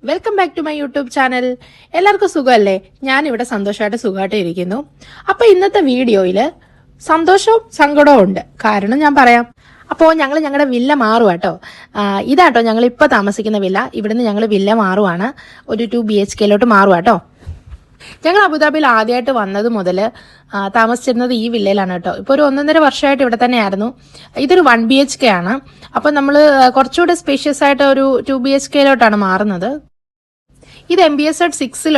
Welcome back to my YouTube channel. എല്ലാവർക്കും സുഖമല്ലേ? ഞാനിവിടെ സന്തോഷമായിട്ട് സുഖമായിട്ട് ഇരിക്കുന്നു. അപ്പൊ ഇന്നത്തെ വീഡിയോയിൽ സന്തോഷവും സങ്കടവും ഉണ്ട്. കാരണം ഞാൻ പറയാം. അപ്പോൾ ഞങ്ങൾ ഞങ്ങളുടെ വില്ല മാറുക കേട്ടോ. ഇതാട്ടോ ഞങ്ങൾ ഇപ്പോൾ താമസിക്കുന്ന വില്ല. ഇവിടുന്ന് ഞങ്ങൾ വില്ല മാറുവാണ്. ഒരു 2 BHK മാറുക കേട്ടോ. ഞങ്ങൾ അബുദാബിയിൽ ആദ്യമായിട്ട് വന്നത് മുതൽ താമസിച്ചിരുന്നത് ഈ വില്ലയിലാണ് കേട്ടോ. ഇപ്പോൾ ഒരു 1.5 വർഷമായിട്ട് ഇവിടെ തന്നെയായിരുന്നു. ഇതൊരു 1 BHK ആണ്. അപ്പം നമ്മൾ കുറച്ചുകൂടെ സ്പേഷ്യസ് ആയിട്ട് ഒരു 2 BHK മാറുന്നത്. ഇത് MBSZ 6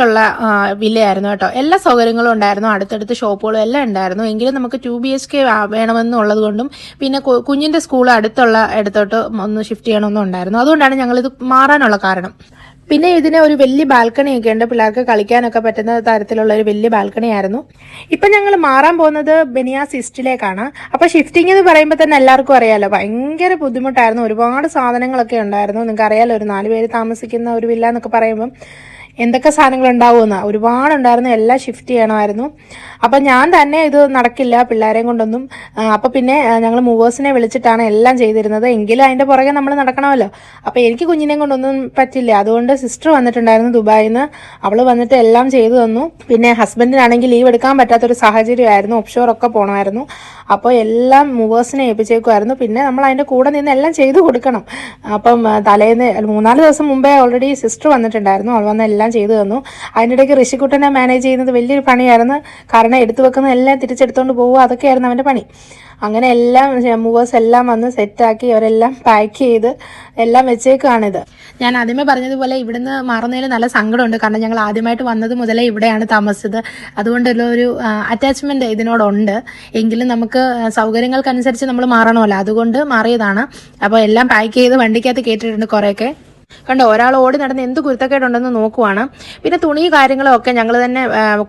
വില്ലയായിരുന്നു കേട്ടോ. എല്ലാ സൗകര്യങ്ങളും ഉണ്ടായിരുന്നു, അടുത്തടുത്ത് ഷോപ്പുകളും എല്ലാം ഉണ്ടായിരുന്നു. എങ്കിലും നമുക്ക് 2 BHK വേണമെന്നുള്ളത് കൊണ്ടും പിന്നെ കുഞ്ഞിന്റെ സ്കൂൾ അടുത്തുള്ള ഇടത്തോട്ട് ഒന്ന് ഷിഫ്റ്റ് ചെയ്യണമെന്നും ഉണ്ടായിരുന്നു. അതുകൊണ്ടാണ് ഞങ്ങളിത് മാറാനുള്ള കാരണം. പിന്നെ ഇതിന് ഒരു വലിയ ബാൽക്കണി ഒക്കെ ഉണ്ട്, പിള്ളേർക്ക് കളിക്കാനൊക്കെ പറ്റുന്ന തരത്തിലുള്ള ഒരു വലിയ ബാൽക്കണി ആയിരുന്നു. ഇപ്പൊ ഞങ്ങൾ മാറാൻ പോകുന്നത് ബനിയാസ് ഈസ്റ്റിലേക്കാണ്. അപ്പൊ ഷിഫ്റ്റിംഗ് എന്ന് പറയുമ്പോൾ തന്നെ എല്ലാവർക്കും അറിയാലോ, ഭയങ്കര ബുദ്ധിമുട്ടായിരുന്നു. ഒരുപാട് സാധനങ്ങളൊക്കെ ഉണ്ടായിരുന്നു. നിങ്ങൾക്ക് അറിയാലോ, ഒരു 4 പേര് താമസിക്കുന്ന ഒരു വില്ല എന്നൊക്കെ പറയുമ്പം എന്തൊക്കെ സാധനങ്ങൾ ഉണ്ടാവുമെന്ന് ഒരുപാടുണ്ടായിരുന്നു. എല്ലാം ഷിഫ്റ്റ് ചെയ്യണമായിരുന്നു. അപ്പം ഞാൻ തന്നെ ഇത് നടക്കില്ല പിള്ളേരെയും കൊണ്ടൊന്നും. അപ്പം പിന്നെ ഞങ്ങൾ മൂവേഴ്സിനെ വിളിച്ചിട്ടാണ് എല്ലാം ചെയ്തിരുന്നത്. എങ്കിലും അതിൻ്റെ പുറകെ നമ്മൾ നടക്കണമല്ലോ. അപ്പം എനിക്ക് കുഞ്ഞിനെയും കൊണ്ടൊന്നും പറ്റില്ല. അതുകൊണ്ട് സിസ്റ്റർ വന്നിട്ടുണ്ടായിരുന്നു ദുബായിൽ നിന്ന്. അവൾ വന്നിട്ട് എല്ലാം ചെയ്തു തന്നു. പിന്നെ ഹസ്ബൻഡിനാണെങ്കിൽ ലീവ് എടുക്കാൻ പറ്റാത്തൊരു സാഹചര്യമായിരുന്നു. ഓപ്ഷോറൊക്കെ പോകണമായിരുന്നു. അപ്പോൾ എല്ലാം മൂവേഴ്സിനെ ഏൽപ്പിച്ചേക്കുമായിരുന്നു. പിന്നെ നമ്മൾ അതിൻ്റെ കൂടെ നിന്ന് എല്ലാം ചെയ്തു കൊടുക്കണം. അപ്പം തലേന്ന് 3-4 ദിവസം മുമ്പേ ഓൾറെഡി സിസ്റ്റർ വന്നിട്ടുണ്ടായിരുന്നു. അവൾ വന്ന് എല്ലാം ചെയ്തു തന്നു. അതിനിടയ്ക്ക് ഋഷിക്കുട്ടനെ മാനേജ് ചെയ്യുന്നത് വലിയൊരു പണിയായിരുന്നു. കാരണം എടുത്തു വെക്കുന്ന എല്ലാം തിരിച്ചെടുത്തോണ്ട് പോവുക, അതൊക്കെയായിരുന്നു അവൻ്റെ പണി. അങ്ങനെ എല്ലാം മൂവേഴ്സ് എല്ലാം വന്ന് സെറ്റാക്കി അവരെല്ലാം പാക്ക് ചെയ്ത് എല്ലാം വെച്ചേക്കാണിത്. ഞാൻ ആദ്യമേ പറഞ്ഞതുപോലെ ഇവിടുന്ന് മാറുന്നതിൽ നല്ല സങ്കടമുണ്ട്. കാരണം ഞങ്ങൾ ആദ്യമായിട്ട് വന്നത് മുതലേ ഇവിടെയാണ് താമസിച്ചത്. അതുകൊണ്ടുള്ള ഒരു അറ്റാച്ച്മെന്റ് ഇതിനോടുണ്ട്. എങ്കിലും നമുക്ക് സൗകര്യങ്ങൾക്കനുസരിച്ച് നമ്മൾ മാറണമല്ലോ, അതുകൊണ്ട് മാറിയതാണ്. അപ്പോൾ എല്ലാം പാക്ക് ചെയ്ത് വണ്ടിക്കകത്ത് കയറ്റിയിട്ടുണ്ട് കുറേയൊക്കെ. കണ്ടോ, ഒരാൾ ഓടി നടന്ന് എന്ത് കുരുത്തക്കേടുണ്ടെന്ന് നോക്കുവാണ്. പിന്നെ തുണി കാര്യങ്ങളും ഒക്കെ ഞങ്ങൾ തന്നെ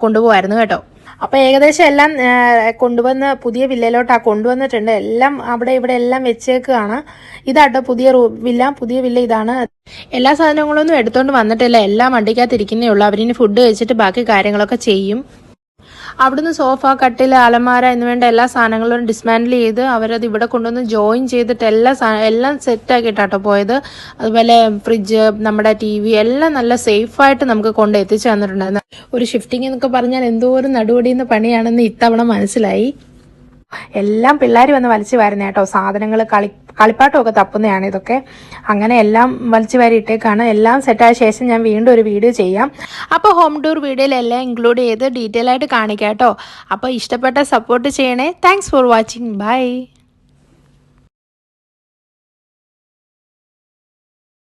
കൊണ്ടുപോകായിരുന്നു കേട്ടോ. അപ്പൊ ഏകദേശം എല്ലാം കൊണ്ടുവന്ന് പുതിയ വില്ലയിലോട്ടാ കൊണ്ടുവന്നിട്ടുണ്ട്. എല്ലാം അവിടെ ഇവിടെ എല്ലാം വെച്ചേക്കാണ്. ഇതാട്ടോ പുതിയ വില്ല ഇതാണ്. എല്ലാ സാധനങ്ങളൊന്നും എടുത്തോണ്ട് വന്നിട്ടില്ല, എല്ലാം വണ്ടിക്കകത്ത് ഇരിക്കുന്നേ ഉള്ളൂ. അവരിനി ഫുഡ് കഴിച്ചിട്ട് ബാക്കി കാര്യങ്ങളൊക്കെ ചെയ്യും. അവിടുന്ന് സോഫ, കട്ടിൽ, അലമാര എന്ന് വേണ്ട എല്ലാ സാധനങ്ങളും ഡിസ്മാൻഡിൽ ചെയ്ത് അവരത് ഇവിടെ കൊണ്ടുവന്ന് ജോയിൻ ചെയ്തിട്ട് എല്ലാം സെറ്റാക്കിയിട്ടാട്ടോ പോയത്. അതുപോലെ ഫ്രിഡ്ജ്, നമ്മുടെ TV എല്ലാം നല്ല സേഫായിട്ട് നമുക്ക് കൊണ്ട് എത്തിച്ചു തന്നിട്ടുണ്ടായിരുന്നു. ഒരു ഷിഫ്റ്റിംഗ് എന്നൊക്കെ പറഞ്ഞാൽ എന്തോരം നടുവടിയുന്ന പണിയാണെന്ന് ഇത്തവണ മനസ്സിലായി. എല്ലാം പിള്ളേർ വന്ന് വലിച്ചു വാരുന്ന കേട്ടോ. സാധനങ്ങൾ കളിപ്പാട്ടമൊക്കെ തപ്പുന്നതാണ് ഇതൊക്കെ. അങ്ങനെ എല്ലാം വലിച്ചു വാരി ഇട്ടേക്കാണ്. എല്ലാം സെറ്റായ ശേഷം ഞാൻ വീണ്ടും ഒരു വീഡിയോ ചെയ്യാം. അപ്പോൾ ഹോം ടൂർ വീഡിയോയിലെല്ലാം ഇൻക്ലൂഡ് ചെയ്ത് ഡീറ്റെയിൽ ആയിട്ട് കാണിക്കാം കേട്ടോ. അപ്പോൾ ഇഷ്ടപ്പെട്ട സപ്പോർട്ട് ചെയ്യണേ. Thanks for watching. ബൈ.